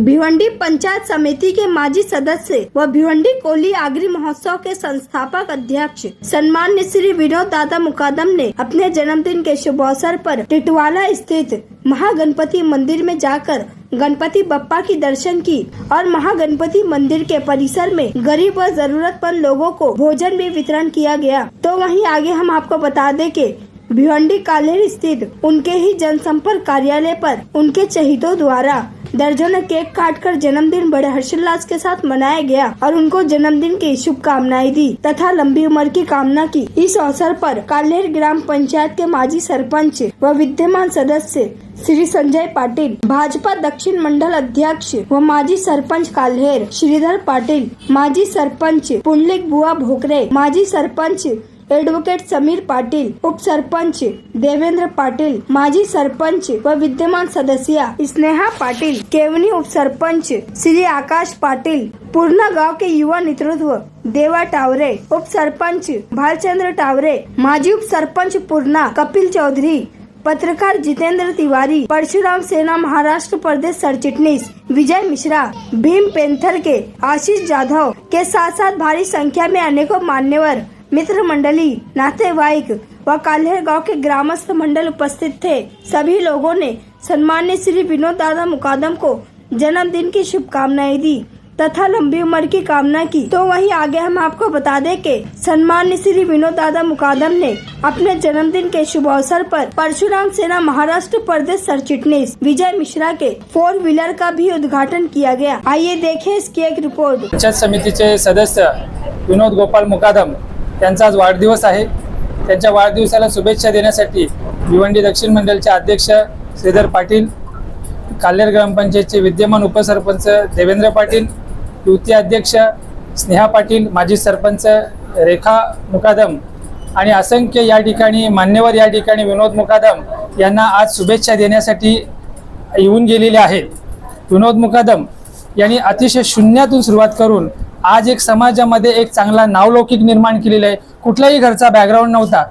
भिवंडी पंचायत समिति के माजी सदस्य व भिवंडी कोली आगरी महोत्सव के संस्थापक अध्यक्ष सम्मान्य श्री विनोद दादा मुकादम ने अपने जन्मदिन के शुभ अवसर पर टिटवाला स्थित महागणपति मंदिर में जाकर गणपति बप्पा की दर्शन की और महागणपति मंदिर के परिसर में गरीब व जरूरतमंद लोगों को भोजन भी वितरण किया गया। तो वहीं आगे हम आपको बता दें कि भिवंडी कालेर स्थित उनके ही जनसंपर्क कार्यालय पर उनके शहीदों द्वारा दर्जनों केक काटकर जन्मदिन बड़े हर्षोल्लास के साथ मनाया गया और उनको जन्मदिन की शुभकामनाएं दी तथा लंबी उम्र की कामना की। इस अवसर पर कालेर ग्राम पंचायत के माजी सरपंच व विद्यमान सदस्य श्री संजय पाटिल, भाजपा दक्षिण मंडल अध्यक्ष व माजी सरपंच काल्हेर श्रीधर पाटिल, माजी सरपंच पुंडलिक बुआ भोकरे, माजी सरपंच एडवोकेट समीर पाटिल, उप सरपंच देवेंद्र पाटिल, माजी सरपंच व विद्यमान सदस्य स्नेहा पाटिल, केवनी उप सरपंच श्री आकाश पाटिल, पूर्णा गांव के युवा नेतृत्व देवा टावरे, उप सरपंच भालचंद्र टावरे, माजी उप सरपंच पूर्णा कपिल चौधरी, पत्रकार जितेंद्र तिवारी, परशुराम सेना महाराष्ट्र प्रदेश सरचिटनीस विजय मिश्रा, भीम पेंथर के आशीष जाधव के साथ साथ भारी संख्या में अनेकों मान्यवर मित्र मंडली, नातेवाईक व काल्हेर गांव के ग्रामस्थ मंडल उपस्थित थे। सभी लोगों ने सम्मान्य श्री विनोद दादा मुकादम को जन्मदिन की शुभकामनाएं दी तथा लंबी उम्र की कामना की। तो वहीं आगे हम आपको बता दें कि सम्मान्य श्री विनोद दादा मुकादम ने अपने जन्मदिन के शुभ अवसर पर परशुराम सेना महाराष्ट्र प्रदेश सरचिटनीस विजय मिश्रा के 4 व्हीलर का भी उद्घाटन किया गया। आइए देखें इसकी एक रिपोर्ट। पंचायत समितीचे सदस्य विनोद गोपाल मुकादम त्यांचा आज वाढदिवस आहे। त्यांच्या वाढदिवसाला शुभेच्छा देण्यासाठी भिवंडी दक्षिण मंडलचे अध्यक्ष श्रीधर पाटील, काल्हेर ग्रामपंचायतचे विद्यमान उपसरपंच देवेंद्र पाटील, युवती अध्यक्ष स्नेहा पाटील, माजी सरपंच रेखा मुकादम आणि असंख्य या ठिकाणी मान्यवर या ठिकाणी विनोद मुकादम यांना आज शुभेच्छा देण्यासाठी येऊन गेलेले आहेत। विनोद मुकादम यांनी अतिशय शून्यातून सुरुवात करून आज एक समाजामध्ये एक चांगला नावलौकिक निर्माण केलेला आहे। कुठल्याही घरचा बॅकग्राऊंड नव्हता,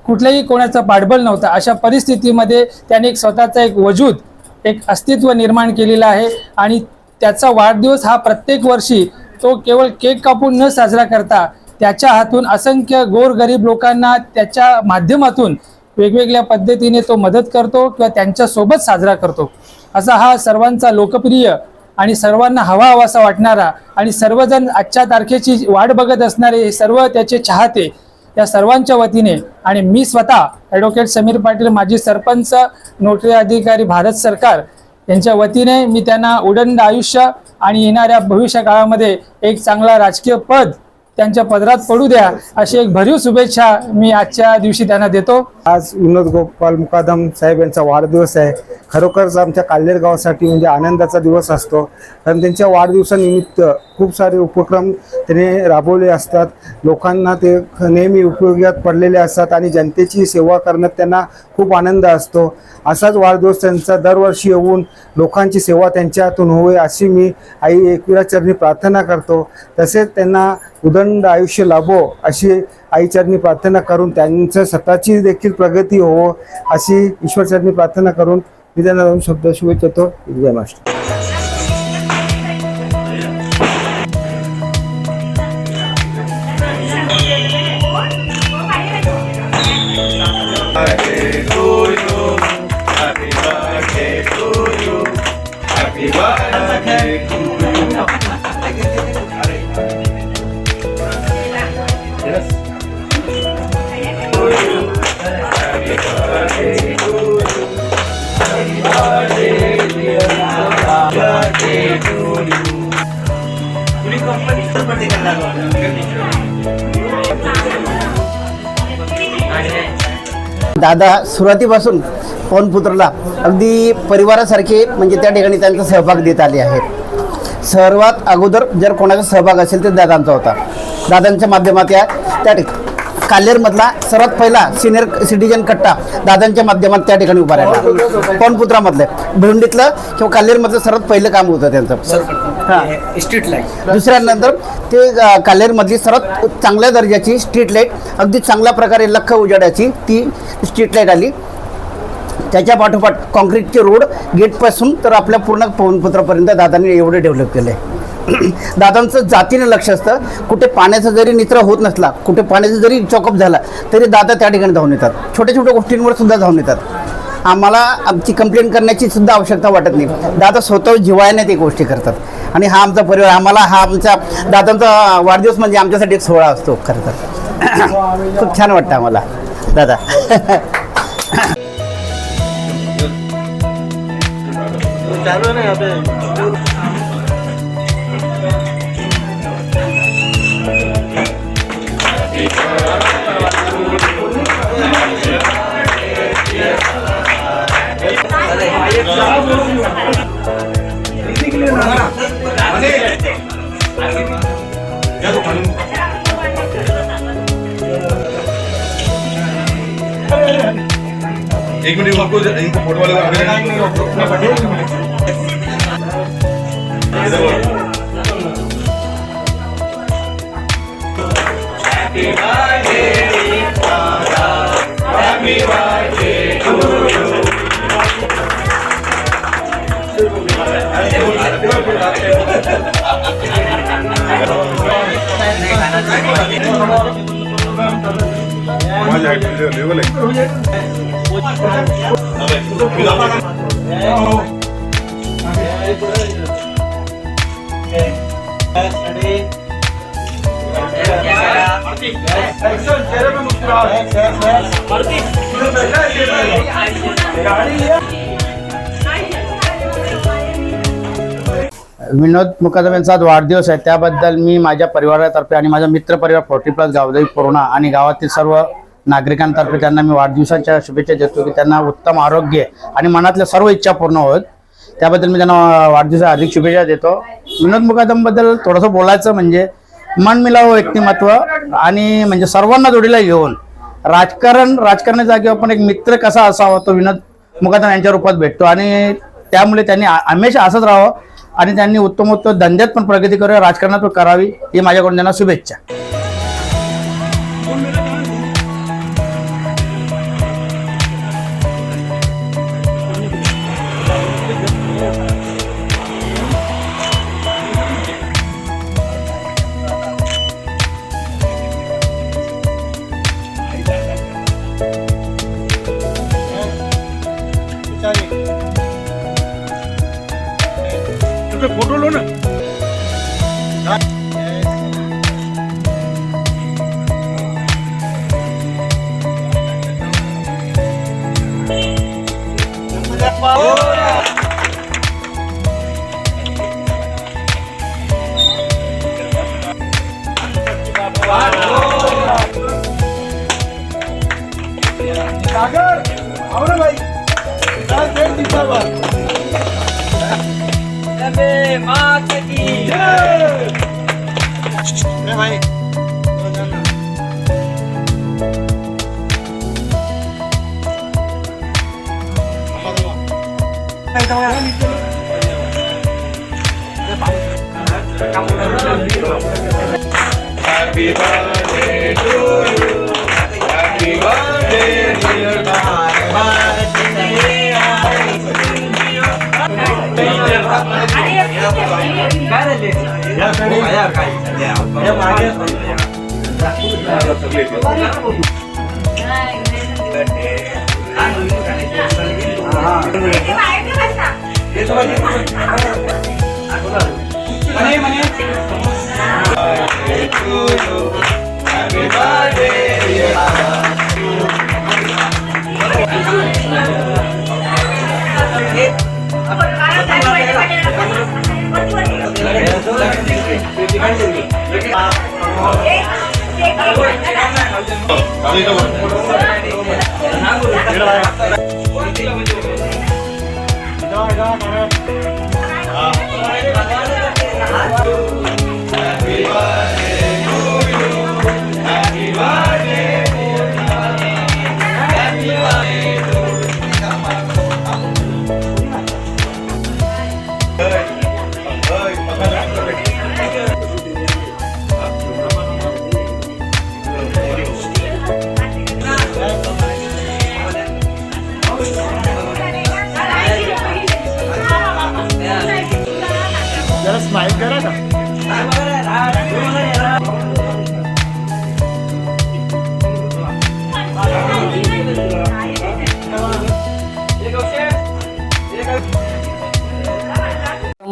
कुठल्याही कोणाचा पाठबळ नव्हता, अशा परिस्थितीमध्ये त्याने एक स्वतःचा एक वजूद, एक अस्तित्व निर्माण केलेला आहे आणि त्याचा वाढदिवस हा प्रत्येक वर्षी तो केवळ केक कापून न साजरा करता त्याच्या हातून असंख्य गोरगरीब लोकांना त्याच्या माध्यमातून वेगवेगळ्या पद्धतीने तो मदत करतो किंवा त्यांच्या सोबत साजरा करतो। असा हा सर्वांचा लोकप्रिय आणि सर्वांना हवाहवासा वाटणारा आणि सर्वजण आजच्या तारखेची वाट बघत असणारे सर्व त्याचे चाहते या सर्वांच्या वतीने आणि मी स्वतः ॲडव्होकेट समीर पाटील, माजी सरपंच, नोटरी अधिकारी भारत सरकार यांच्या वतीने मी त्यांना उदंड आयुष्य आणि येणाऱ्या भविष्य काळामध्ये एक चांगला राजकीय पद त्यांच्या पदरात पडू द्या अशी एक भरीव शुभेच्छा मी आजच्या दिवशी त्यांना देतो। आज विनोद गोपाल मुकादम साहेब यांचा वाढदिवस आहे। खरोखरच आमच्या काल्हेर गावासाठी म्हणजे आनंदाचा दिवस असतो, कारण त्यांच्या वाढदिवसानिमित्त खूप सारे उपक्रम त्यांनी राबवले असतात। लोकांना ते नेहमी उपयोगात पडलेले असतात आणि जनतेची सेवा करण्यात त्यांना खूप आनंद असतो। असाच वाढदिवस त्यांचा दरवर्षी येऊन लोकांची सेवा त्यांच्या हातून होवे अशी मी आई एकविराचरणी प्रार्थना करतो। तसेच त्यांना उदंड आयुष्य लाभो अशी आईचरणी प्रार्थना करून त्यांचं स्वतःची देखील प्रगती हो अशी ईश्वरचरणी प्रार्थना करून मी त्यांना 2 शब्द शुभेच्छा देतो। जय महाराष्ट्र। दादा सुरुवातीपासून पवनपुत्रला अगदी परिवारासारखे म्हणजे त्या ठिकाणी त्यांचा सहभाग देत आले आहेत। सर्वात अगोदर जर कोणाचा सहभाग असेल तर दादांचा होता। दादांच्या माध्यमात त्या काल्हेरमधला सर्वात पहिला सिनियर सिटीजन कट्टा दादांच्या माध्यमात त्या ठिकाणी उभा राहिला। पवनपुत्रामधलं भिवंडीतलं किंवा काल्हेरमधलं सर्वात पहिलं काम होतं त्यांचं स्ट्रीट लाईट। दुसऱ्यानंतर ते काल्हेरमधली सर्वात चांगल्या दर्जाची स्ट्रीट लाईट, अगदी चांगल्या प्रकारे लख उजाडाची ती स्ट्रीट लाईट आली। त्याच्या पाठोपाठ कॉन्क्रीटचे रोड गेटपासून तर आपल्या पूर्ण पवनपुत्रापर्यंत दादांनी एवढं डेव्हलप केलं आहे. दादांचं जातीनं लक्ष असतं. कुठे पाण्याचा जरी निचरा होत नसला, कुठे पाण्याचा जरी चॉकअप झाला तरी दादा त्या ठिकाणी धावून येतात. छोट्या छोट्या गोष्टींवर सुद्धा धावून येतात. आम्हाला आमची कंप्लेंट करण्याची सुद्धा आवश्यकता वाटत नाही. दादा स्वतः जिव्हाळ्याने ते गोष्टी करतात. आणि हा आमचा परिवार, आम्हाला हा आमच्या दादांचा वाढदिवस म्हणजे आमच्यासाठी एक सोहळा असतो खरं तर. खूप छान वाटतं आम्हाला दादा. एक मिनट इनको फोटो वाले लेवल है. विनोद मुकादम यांचा आज वाढदिवस आहे. त्याबद्दल मी माझ्या परिवारातर्फे आणि माझा मित्र परिवार 40+ गावदेवी पूर्णा आणि गावातील सर्व नागरिकांतर्फे त्यांना मी वाढदिवसाच्या शुभेच्छा देतो की त्यांना उत्तम आरोग्य आणि मनातल्या सर्व इच्छा पूर्ण होत. त्याबद्दल मी त्यांना वाढदिवसाच्या हार्दिक शुभेच्छा देतो. विनोद मुकादम बद्दल थोडंसं बोलायचं म्हणजे मनमिळावू व्यक्तिमत्व आणि म्हणजे सर्वांना जोडीला घेऊन राजकारणाच्या जागी आपण एक मित्र कसा असावा तो विनोद मुकादम यांच्या रूपात भेटतो. आणि त्यामुळे त्यांनी हमेशा असंच राहावं आणि त्यांनी उत्तम धंद्यात पण प्रगती करावी, राजकारणात पण करावी ही माझ्याकडून त्यांना शुभेच्छा. फोटो लो ना. सागर आओ ना भाई. भाई Happy birthday to you. Happy birthday dear Happy birthday dear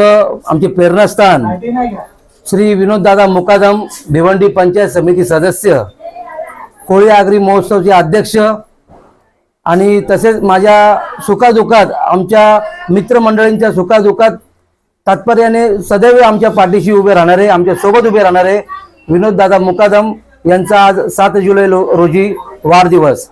आमचे प्रेरणास्थान श्री विनोददादा मुकादम भिवंडी पंचायत समिती सदस्य, कोळी आगरी महोत्सवचे अध्यक्ष आणि तसेच माझ्या सुखादुखात आमच्या मित्रमंडळींच्या सुखादुखात तात्पर्याने सदैव आमच्या पाठीशी उभे राहणारे, आमच्या सोबत उभे राहणारे विनोददादा मुकादम यांचा आज 7 जुलै रोजी वाढदिवस.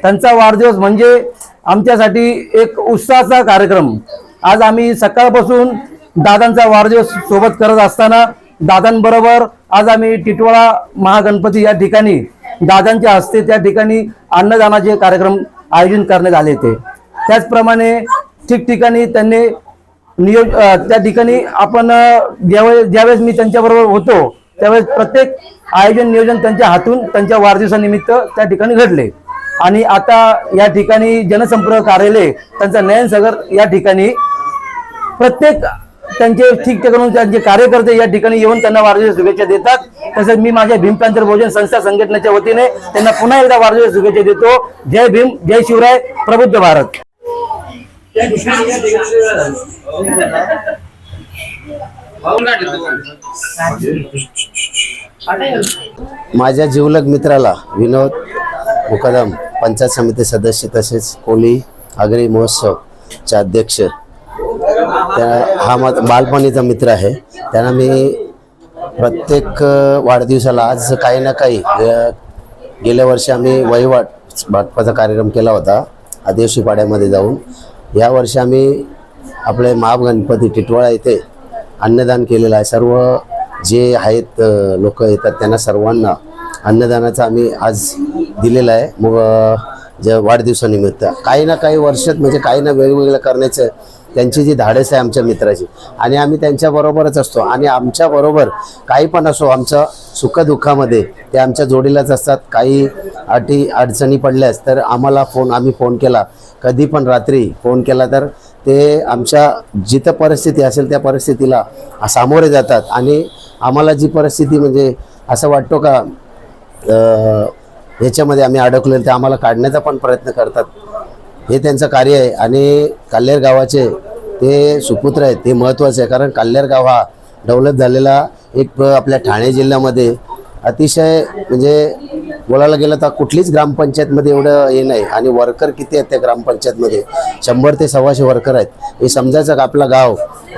त्यांचा वाढदिवस म्हणजे आमच्यासाठी एक उत्साहाचा कार्यक्रम. आज आम्ही सकाळपासून दादांचा वाढदिवस सोबत करत असताना दादांबरोबर आज आम्ही टिटवाळा महागणपती या ठिकाणी दादांच्या हस्ते त्या ठिकाणी अन्नदानाचे कार्यक्रम आयोजन करण्यात आले होते. त्याचप्रमाणे ठिकठिकाणी त्यांनी त्या ठिकाणी आपण ज्यावेळेस मी त्यांच्याबरोबर होतो त्यावेळेस प्रत्येक आयोजन नियोजन त्यांच्या हातून त्यांच्या वाढदिवसानिमित्त त्या ठिकाणी घडले. आणि आता या ठिकाणी जनसंपर्क कार्यालय त्यांचा नयनसागर या ठिकाणी प्रत्येक त्यांचे ठिकठिकाणून त्यांचे कार्यकर्ते या ठिकाणी येऊन त्यांना वाढदिवस शुभेच्छा देतात. तसेच मी माझ्या भीमकांतर बहुजन संस्था संघटनेच्या वतीने त्यांना पुन्हा एकदा वाढदिवस शुभेच्छा देतो. जय भीम, जय शिवराय, प्रबुद्ध भारत. माझ्या जिवलग मित्राला विनोद मुकादम पंचायत समिती सदस्य तसेच कोली आगरी महोत्सवचे अध्यक्ष, हा बालपणीचा मित्र आहे. त्यांना मी प्रत्येक वाढदिवसाला आज काही ना काही, गेल्या वर्षी आम्ही वहिवाट वाटपाचा कार्यक्रम केला होता आदिवासी पाड्यामध्ये जाऊन. यावर्षी आम्ही आपले महागणपती टिटवाळा येथे अन्नदान केलेलं आहे. सर्व जे आहेत लोक येतात त्यांना सर्वांना अन्नदानाचा आम्ही आज दिलेला आहे. मग जे वाढदिवसानिमित्त काही ना काही वर्षात म्हणजे काही ना वेगवेगळं करण्याचं त्यांची जी धाडस आहे आमच्या मित्राची, आणि आम्ही त्यांच्याबरोबरच असतो. आणि आमच्याबरोबर काही पण असो, आमच्या सुखदुःखामध्ये ते आमच्या जोडीलाच असतात. काही अडचणी पडल्यास तर आम्ही फोन केला, कधी पण रात्री फोन केला तर ते आमच्या जिथं परिस्थिती असेल त्या परिस्थितीला सामोरे जातात. आणि आम्हाला जी परिस्थिती म्हणजे असं वाटतो का ह्याच्यामध्ये आम्ही अडकलो ते आम्हाला काढण्याचा पण प्रयत्न करतात. हे त्यांचं कार्य आहे. आणि काल्हेर गावाचे ते सुपुत्र आहेत, ते महत्त्वाचं आहे. कारण काल्हेर गाव हा डेव्हलप झालेला एक आपल्या ठाणे जिल्ह्यामध्ये अतिशय म्हणजे बोलायला गेलं तर कुठलीच ग्रामपंचायतमध्ये एवढं हे नाही. आणि वर्कर किती आहेत त्या ग्रामपंचायतमध्ये? 100 ते 125 वर्कर आहेत. हे समजायचं का आपलं गाव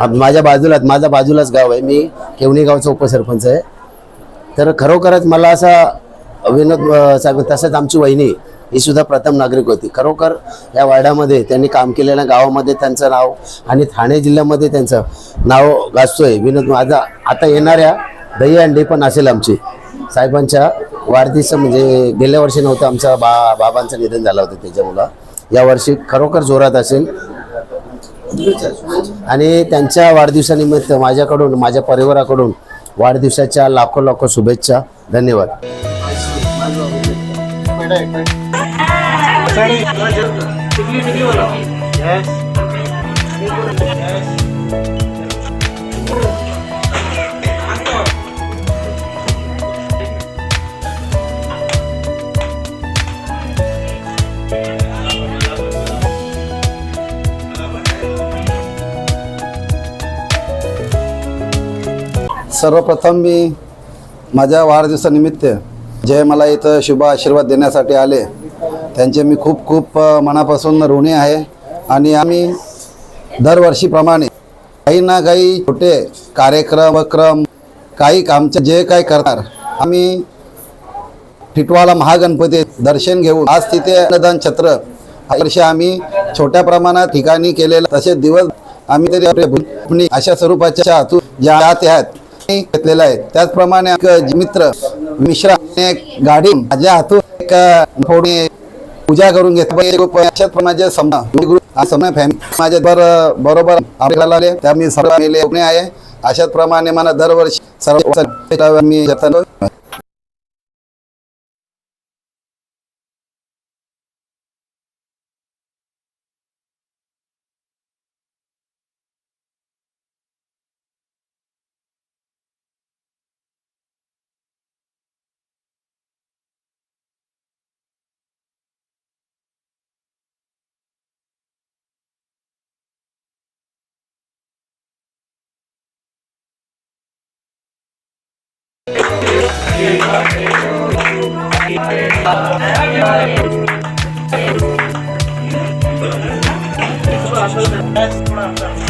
माझ्या बाजूलाच गाव आहे. मी केवणी गावचा उपसरपंच आहे. तर खरोखरच मला असा विनोद साहेब, तसंच आमची वहिनी ही सुद्धा प्रथम नागरिक होती. खरोखर या वार्डामध्ये त्यांनी काम केलेल्या गावामध्ये त्यांचं नाव आणि ठाणे जिल्ह्यामध्ये त्यांचं नाव गाजतोय. विनोद माझा आता येणाऱ्या दहीहंडी पण असेल आमची साहेबांच्या वाढदिवस, म्हणजे गेल्या वर्षी नव्हतं, आमच्या बाबांचं निधन झालं होतं त्याच्यामुळं. यावर्षी खरोखर जोरात असेल. आणि त्यांच्या वाढदिवसानिमित्त माझ्याकडून, माझ्या परिवाराकडून वाढदिवसाच्या लाखो शुभेच्छा. धन्यवाद. सर्वप्रथम मी माझ्या वाढदिवसानिमित्त जे मला इथं शुभ आशीर्वाद देण्यासाठी आले त्यांचे मी खूप खूप मनापासून ऋणी आहे. आणि आम्ही दरवर्षीप्रमाणे काही ना काही छोटे कार्यक्रम काही कामचे जे काही करणार, आम्ही टिटवाळा महागणपती दर्शन घेऊन आज तिथे अन्नदान छत्र वर्षी आम्ही छोट्या प्रमाणात ठिकाणी केलेलं, तसे दिवस आम्ही तरी अशा स्वरूपाच्या हातून ज्या आहेत घेतलेला आहे. त्याचप्रमाणे एक मित्र मिश्रा गाडी माझ्या हातून एक पूजा करून घेतली. अशाच प्रमाणे समय फॅमिली माझ्या बरोबर आपल्याला आले त्या मी सर्व आहे. अशाच प्रमाणे मला दरवर्षी सर्व मी वाजता